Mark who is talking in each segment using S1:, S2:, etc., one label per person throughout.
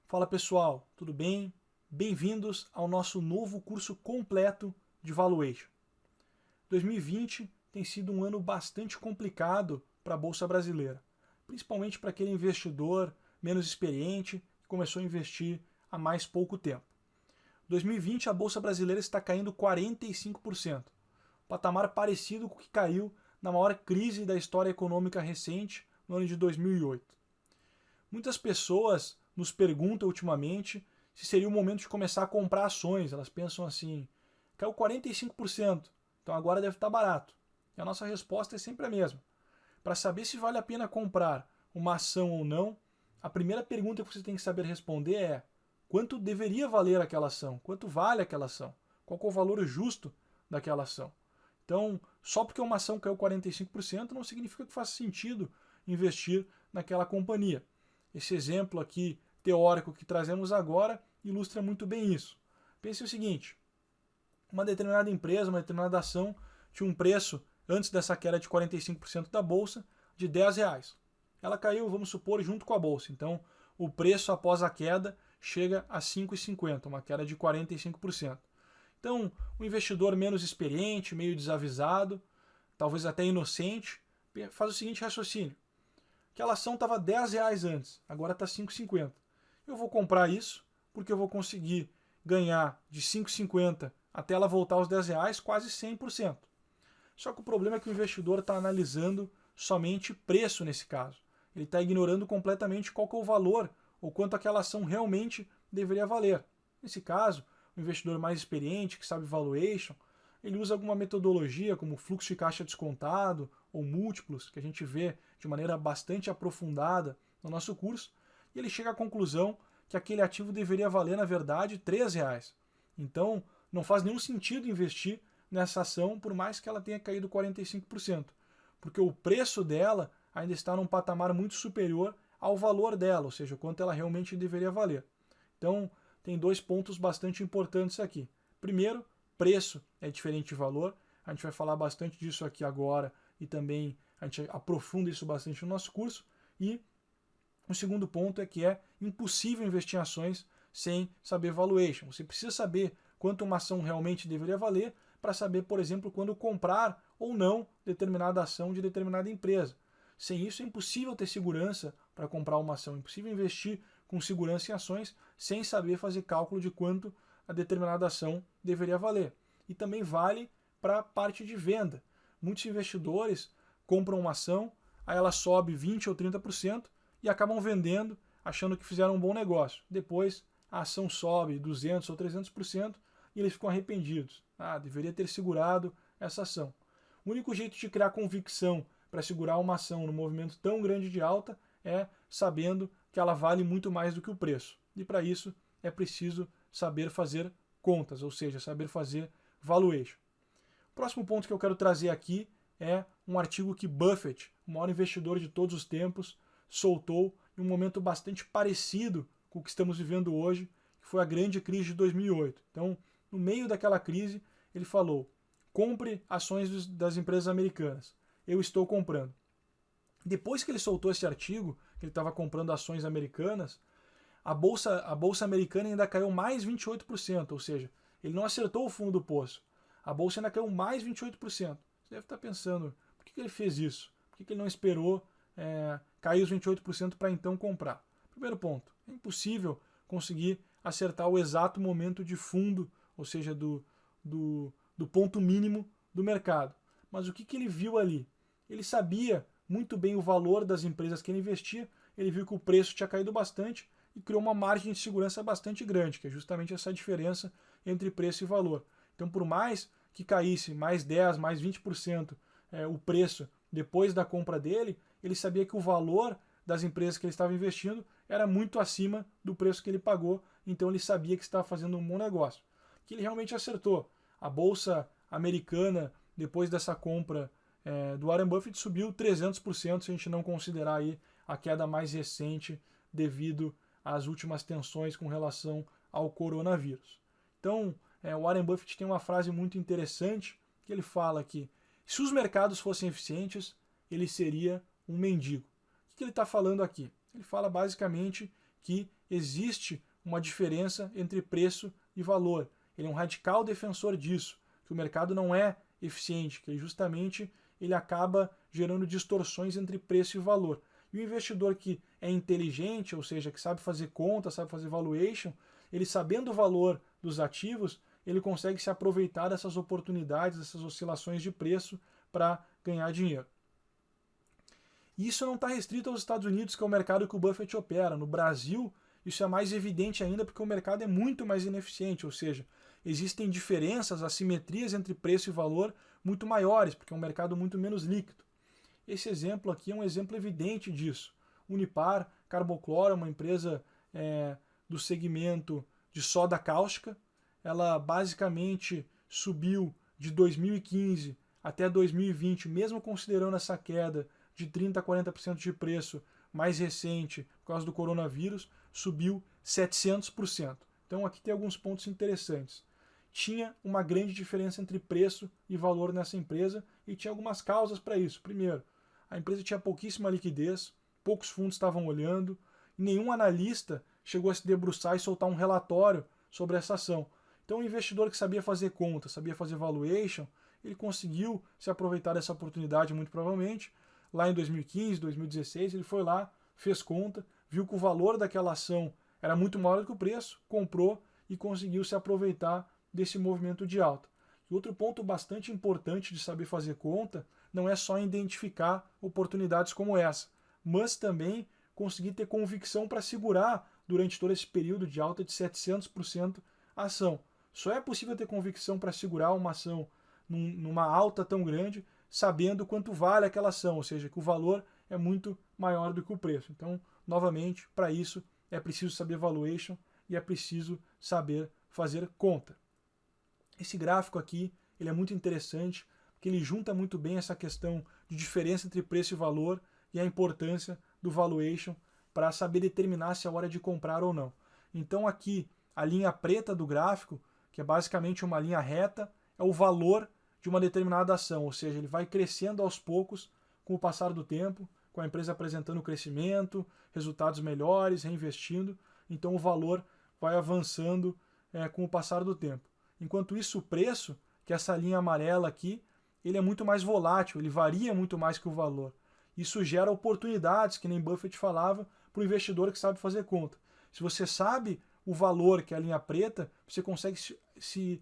S1: Fala pessoal, tudo bem? Bem-vindos ao nosso novo curso completo de Valuation. 2020 tem sido um ano bastante complicado para a Bolsa Brasileira, principalmente para aquele investidor menos experiente que começou a investir há mais pouco tempo. 2020 a Bolsa Brasileira está caindo 45%, patamar parecido com o que caiu na maior crise da história econômica recente, no ano de 2008. Muitas pessoas nos perguntam ultimamente se seria o momento de começar a comprar ações. Elas pensam assim, caiu 45%, então agora deve estar barato. E a nossa resposta é sempre a mesma. Para saber se vale a pena comprar uma ação ou não, a primeira pergunta que você tem que saber responder é: quanto deveria valer aquela ação? Quanto vale aquela ação? Qual é o valor justo daquela ação? Então, só porque uma ação caiu 45% não significa que faça sentido investir naquela companhia. Esse exemplo aqui teórico que trazemos agora ilustra muito bem isso. Pense o seguinte: uma determinada empresa, uma determinada ação tinha um preço, antes dessa queda de 45% da bolsa, de R$10. Ela caiu, vamos supor, junto com a bolsa. Então, o preço após a queda chega a R$ 5,50, uma queda de 45%. Então, o investidor menos experiente, meio desavisado, talvez até inocente, faz o seguinte raciocínio: aquela ação estava R$10 antes, agora está 5,50. Eu vou comprar isso porque eu vou conseguir ganhar de 5,50 até ela voltar aos R$10 quase 100%. Só que o problema é que o investidor está analisando somente preço nesse caso. Ele está ignorando completamente qual que é o valor ou quanto aquela ação realmente deveria valer. Nesse caso, o investidor mais experiente, que sabe valuation, ele usa alguma metodologia como fluxo de caixa descontado ou múltiplos, que a gente vê de maneira bastante aprofundada no nosso curso, e ele chega à conclusão que aquele ativo deveria valer, na verdade, R$3. Então, não faz nenhum sentido investir nessa ação, por mais que ela tenha caído 45%, porque o preço dela ainda está num patamar muito superior ao valor dela, ou seja, o quanto ela realmente deveria valer. Então, tem dois pontos bastante importantes aqui. Primeiro, preço é diferente de valor. A gente vai falar bastante disso aqui agora e também a gente aprofunda isso bastante no nosso curso. E o segundo ponto é que é impossível investir em ações sem saber valuation. Você precisa saber quanto uma ação realmente deveria valer para saber, por exemplo, quando comprar ou não determinada ação de determinada empresa. Sem isso é impossível ter segurança para comprar uma ação, é impossível investir com segurança em ações sem saber fazer cálculo de quanto a determinada ação deveria valer. E também vale para a parte de venda. Muitos investidores compram uma ação, aí ela sobe 20% ou 30% e acabam vendendo achando que fizeram um bom negócio. Depois a ação sobe 200% ou 300% e eles ficam arrependidos. Deveria ter segurado essa ação. O único jeito de criar convicção para segurar uma ação num movimento tão grande de alta é sabendo que ela vale muito mais do que o preço. E para isso é preciso saber fazer contas, ou seja, saber fazer valuation. O próximo ponto que eu quero trazer aqui é um artigo que Buffett, o maior investidor de todos os tempos, soltou em um momento bastante parecido com o que estamos vivendo hoje, que foi a grande crise de 2008. Então, no meio daquela crise, ele falou: compre ações das empresas americanas. Eu estou comprando. Depois que ele soltou esse artigo, que ele estava comprando ações americanas, a bolsa americana ainda caiu mais 28%, ou seja, ele não acertou o fundo do poço. A bolsa ainda caiu mais 28%. Você deve estar pensando, por que ele fez isso? Por que ele não esperou cair os 28% para então comprar? Primeiro ponto, é impossível conseguir acertar o exato momento de fundo, ou seja, do ponto mínimo do mercado. Mas o que ele viu ali? Ele sabia muito bem o valor das empresas que ele investia, ele viu que o preço tinha caído bastante e criou uma margem de segurança bastante grande, que é justamente essa diferença entre preço e valor. Então, por mais que caísse mais 10%, mais 20% o preço depois da compra dele, ele sabia que o valor das empresas que ele estava investindo era muito acima do preço que ele pagou, então ele sabia que estava fazendo um bom negócio. Que ele realmente acertou. A bolsa americana, depois dessa compra do Warren Buffett, subiu 300%, se a gente não considerar aí a queda mais recente devido às últimas tensões com relação ao coronavírus. Então, o Warren Buffett tem uma frase muito interessante, que ele fala que se os mercados fossem eficientes, ele seria um mendigo. O que ele está falando aqui? Ele fala basicamente que existe uma diferença entre preço e valor. Ele é um radical defensor disso, que o mercado não é eficiente, que justamente ele acaba gerando distorções entre preço e valor. E o investidor que é inteligente, ou seja, que sabe fazer conta, sabe fazer valuation, ele sabendo o valor dos ativos, ele consegue se aproveitar dessas oportunidades, dessas oscilações de preço para ganhar dinheiro. E isso não está restrito aos Estados Unidos, que é o mercado que o Buffett opera. No Brasil, isso é mais evidente ainda porque o mercado é muito mais ineficiente, ou seja, existem diferenças, assimetrias entre preço e valor muito maiores, porque é um mercado muito menos líquido. Esse exemplo aqui é um exemplo evidente disso. Unipar Carboclor é uma empresa do segmento de soda cáustica. Ela basicamente subiu de 2015 até 2020, mesmo considerando essa queda de 30% a 40% de preço mais recente por causa do coronavírus, subiu 700%. Então aqui tem alguns pontos interessantes. Tinha uma grande diferença entre preço e valor nessa empresa e tinha algumas causas para isso. Primeiro, a empresa tinha pouquíssima liquidez, poucos fundos estavam olhando, e nenhum analista chegou a se debruçar e soltar um relatório sobre essa ação. Então o investidor que sabia fazer conta, sabia fazer valuation, ele conseguiu se aproveitar dessa oportunidade muito provavelmente. Lá em 2015, 2016, ele foi lá, fez conta, viu que o valor daquela ação era muito maior do que o preço, comprou e conseguiu se aproveitar desse movimento de alta. E outro ponto bastante importante de saber fazer conta não é só identificar oportunidades como essa, mas também conseguir ter convicção para segurar durante todo esse período de alta de 700% a ação. Só é possível ter convicção para segurar uma ação numa alta tão grande sabendo quanto vale aquela ação, ou seja, que o valor é muito maior do que o preço. Então, novamente, para isso é preciso saber valuation e é preciso saber fazer conta. Esse gráfico aqui ele é muito interessante, porque ele junta muito bem essa questão de diferença entre preço e valor e a importância do valuation para saber determinar se é hora de comprar ou não. Então aqui, a linha preta do gráfico, que é basicamente uma linha reta, é o valor de uma determinada ação, ou seja, ele vai crescendo aos poucos com o passar do tempo, com a empresa apresentando crescimento, resultados melhores, reinvestindo, então o valor vai avançando com o passar do tempo. Enquanto isso, o preço, que é essa linha amarela aqui, ele é muito mais volátil, ele varia muito mais que o valor. Isso gera oportunidades, que nem Buffett falava, para o investidor que sabe fazer conta. Se você sabe o valor, que é a linha preta, você consegue se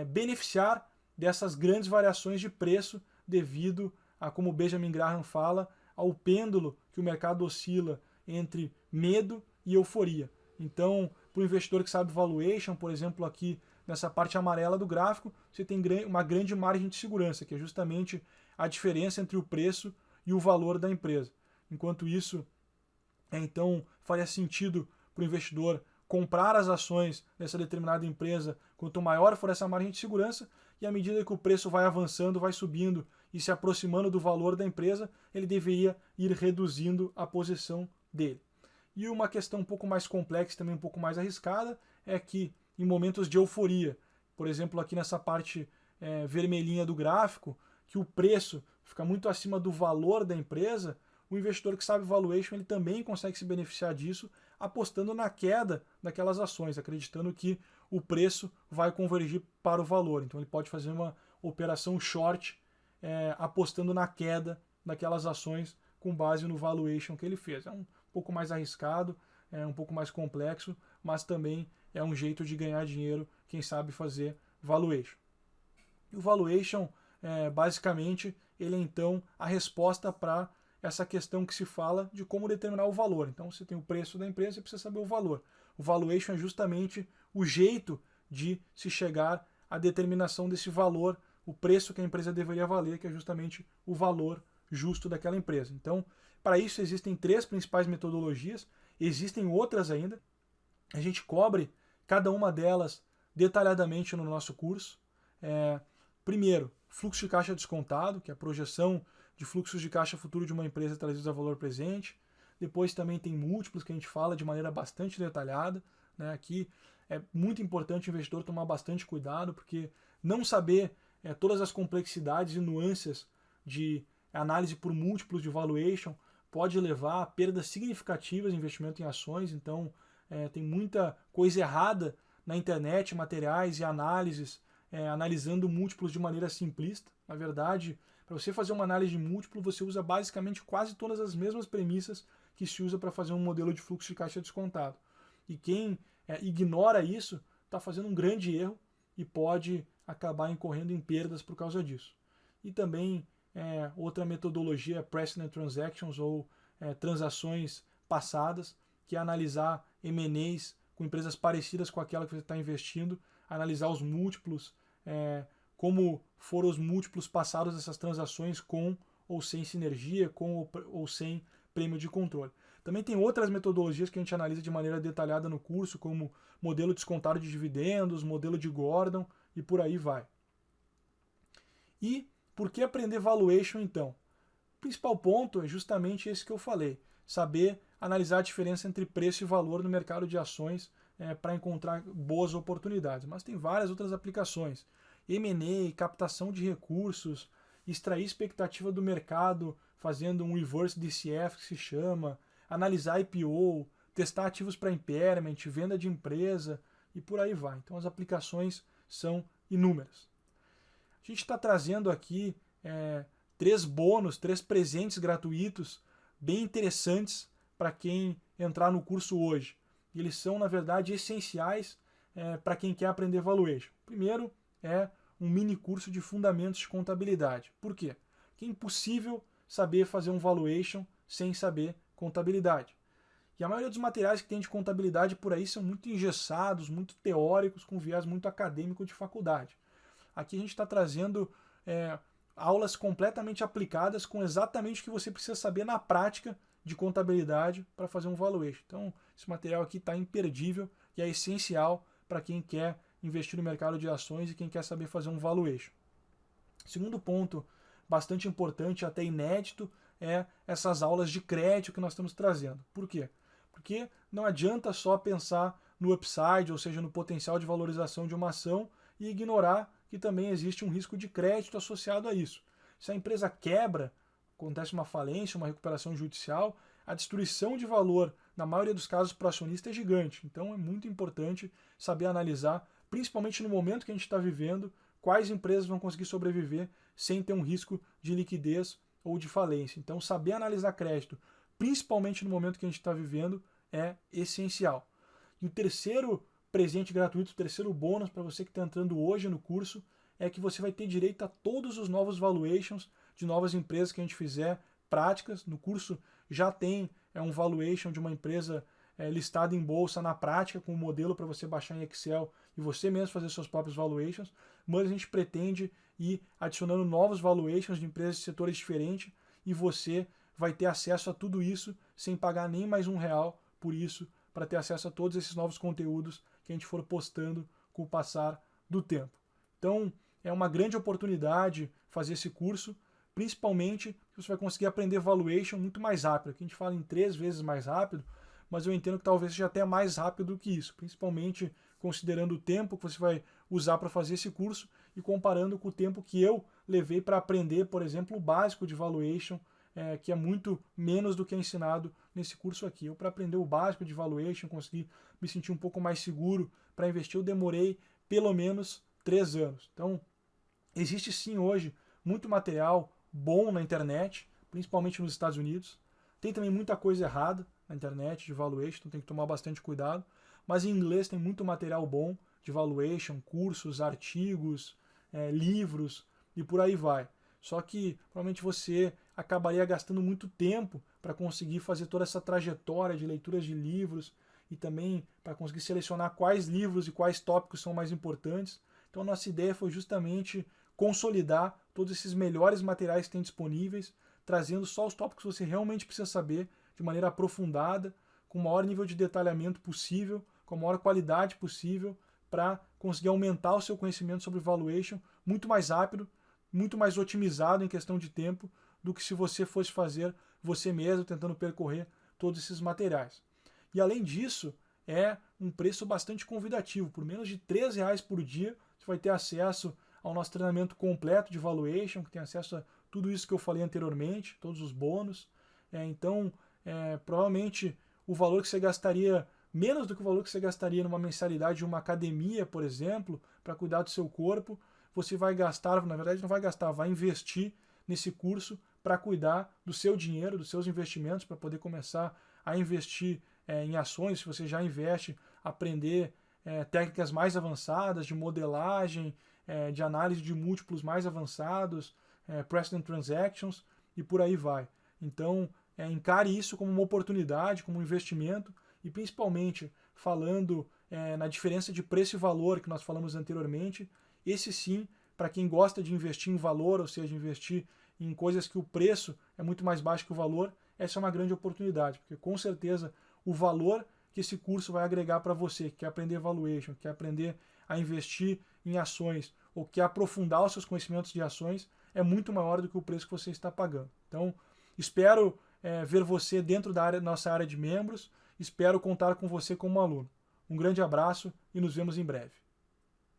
S1: beneficiar dessas grandes variações de preço devido a, como Benjamin Graham fala, ao pêndulo que o mercado oscila entre medo e euforia. Então, para o investidor que sabe valuation, por exemplo, aqui nessa parte amarela do gráfico, você tem uma grande margem de segurança, que é justamente a diferença entre o preço e o valor da empresa. Enquanto isso, então, faria sentido para o investidor comprar as ações dessa determinada empresa quanto maior for essa margem de segurança, e à medida que o preço vai avançando, vai subindo e se aproximando do valor da empresa, ele deveria ir reduzindo a posição dele. E uma questão um pouco mais complexa, também um pouco mais arriscada, é que em momentos de euforia, por exemplo, aqui nessa parte vermelhinha do gráfico, que o preço fica muito acima do valor da empresa, o investidor que sabe valuation ele também consegue se beneficiar disso, apostando na queda daquelas ações, acreditando que o preço vai convergir para o valor. Então ele pode fazer uma operação short apostando na queda daquelas ações com base no valuation que ele fez. É um pouco mais arriscado, é um pouco mais complexo, mas também é um jeito de ganhar dinheiro quem sabe fazer valuation. E o valuation, basicamente, ele é então a resposta para essa questão que se fala de como determinar o valor. Então você tem o preço da empresa e precisa saber o valor. O valuation é justamente o jeito de se chegar à determinação desse valor, o preço que a empresa deveria valer, que é justamente o valor justo daquela empresa. Então, para isso existem 3 principais metodologias, existem outras ainda. A gente cobre cada uma delas detalhadamente no nosso curso. Primeiro, fluxo de caixa descontado, que é a projeção de fluxos de caixa futuro de uma empresa trazidos a valor presente. Depois também tem múltiplos, que a gente fala de maneira bastante detalhada. Aqui é muito importante o investidor tomar bastante cuidado, porque não saber todas as complexidades e nuances de análise por múltiplos de valuation pode levar a perdas significativas em investimento em ações. Então, tem muita coisa errada na internet, materiais e análises, analisando múltiplos de maneira simplista. Na verdade, para você fazer uma análise de múltiplo, você usa basicamente quase todas as mesmas premissas que se usa para fazer um modelo de fluxo de caixa descontado. E quem ignora isso está fazendo um grande erro e pode acabar incorrendo em perdas por causa disso. E também outra metodologia é Precedent Transactions, ou transações passadas, que é analisar M&As com empresas parecidas com aquela que você está investindo, analisar os múltiplos, como foram os múltiplos passados dessas transações com ou sem sinergia, com ou sem prêmio de controle. Também tem outras metodologias que a gente analisa de maneira detalhada no curso, como modelo descontado de dividendos, modelo de Gordon e por aí vai. E por que aprender valuation então? O principal ponto é justamente esse que eu falei, saber analisar a diferença entre preço e valor no mercado de ações para encontrar boas oportunidades. Mas tem várias outras aplicações. M&A, captação de recursos, extrair expectativa do mercado fazendo um reverse DCF que se chama, analisar IPO, testar ativos para impairment, venda de empresa e por aí vai. Então as aplicações são inúmeras. A gente está trazendo aqui 3 bônus, 3 presentes gratuitos bem interessantes para quem entrar no curso hoje. E eles são, na verdade, essenciais para quem quer aprender valuation. Primeiro é um mini curso de fundamentos de contabilidade. Por quê? Porque é impossível saber fazer um valuation sem saber contabilidade. E a maioria dos materiais que tem de contabilidade por aí são muito engessados, muito teóricos, com viés muito acadêmico de faculdade. Aqui a gente está trazendo aulas completamente aplicadas com exatamente o que você precisa saber na prática de contabilidade para fazer um valuation. Então, esse material aqui está imperdível e é essencial para quem quer investir no mercado de ações e quem quer saber fazer um valuation. Segundo ponto, bastante importante, até inédito, é essas aulas de crédito que nós estamos trazendo. Por quê? Porque não adianta só pensar no upside, ou seja, no potencial de valorização de uma ação, e ignorar que também existe um risco de crédito associado a isso. Se a empresa quebra, acontece uma falência, uma recuperação judicial, a destruição de valor, na maioria dos casos, para o acionista é gigante. Então é muito importante saber analisar, principalmente no momento que a gente está vivendo, quais empresas vão conseguir sobreviver sem ter um risco de liquidez ou de falência. Então saber analisar crédito, principalmente no momento que a gente está vivendo, é essencial. E o terceiro presente gratuito, o terceiro bônus para você que está entrando hoje no curso, é que você vai ter direito a todos os novos valuations de novas empresas que a gente fizer práticas. No curso já tem um valuation de uma empresa listada em bolsa na prática, com um modelo para você baixar em Excel e você mesmo fazer seus próprios valuations, mas a gente pretende ir adicionando novos valuations de empresas de setores diferentes e você vai ter acesso a tudo isso sem pagar nem mais R$1 por isso, para ter acesso a todos esses novos conteúdos que a gente for postando com o passar do tempo. Então, é uma grande oportunidade fazer esse curso, principalmente que você vai conseguir aprender valuation muito mais rápido. Aqui a gente fala em 3 vezes mais rápido, mas eu entendo que talvez seja até mais rápido do que isso, principalmente considerando o tempo que você vai usar para fazer esse curso e comparando com o tempo que eu levei para aprender, por exemplo, o básico de valuation, que é muito menos do que é ensinado nesse curso aqui. Eu, para aprender o básico de valuation, consegui me sentir um pouco mais seguro para investir, eu demorei pelo menos 3 anos. Então, existe sim hoje muito material bom na internet, principalmente nos Estados Unidos. Tem também muita coisa errada na internet de valuation, então tem que tomar bastante cuidado. Mas em inglês tem muito material bom de valuation, cursos, artigos, livros e por aí vai. Só que provavelmente você acabaria gastando muito tempo para conseguir fazer toda essa trajetória de leituras de livros e também para conseguir selecionar quais livros e quais tópicos são mais importantes. Então a nossa ideia foi justamente consolidar todos esses melhores materiais que tem disponíveis, trazendo só os tópicos que você realmente precisa saber de maneira aprofundada, com o maior nível de detalhamento possível, com a maior qualidade possível, para conseguir aumentar o seu conhecimento sobre valuation muito mais rápido, muito mais otimizado em questão de tempo, do que se você fosse fazer você mesmo, tentando percorrer todos esses materiais. E além disso, é um preço bastante convidativo. Por menos de R$3 por dia, você vai ter acesso ao nosso treinamento completo de valuation, que tem acesso a tudo isso que eu falei anteriormente, todos os bônus. Então, provavelmente o valor que você gastaria, menos do que o valor que você gastaria numa mensalidade de uma academia, por exemplo, para cuidar do seu corpo, você vai gastar, na verdade não vai gastar, vai investir nesse curso para cuidar do seu dinheiro, dos seus investimentos, para poder começar a investir em ações, se você já investe, aprender técnicas mais avançadas de modelagem, de análise de múltiplos mais avançados, precedent transactions e por aí vai. Então, encare isso como uma oportunidade, como um investimento e principalmente falando na diferença de preço e valor que nós falamos anteriormente, esse sim, para quem gosta de investir em valor, ou seja, investir em coisas que o preço é muito mais baixo que o valor, essa é uma grande oportunidade, porque com certeza o valor que esse curso vai agregar para você, que quer aprender valuation, quer aprender a investir em ações, ou quer aprofundar os seus conhecimentos de ações, é muito maior do que o preço que você está pagando. Então, espero ver você dentro da nossa área de membros, espero contar com você como aluno. Um grande abraço e nos vemos em breve.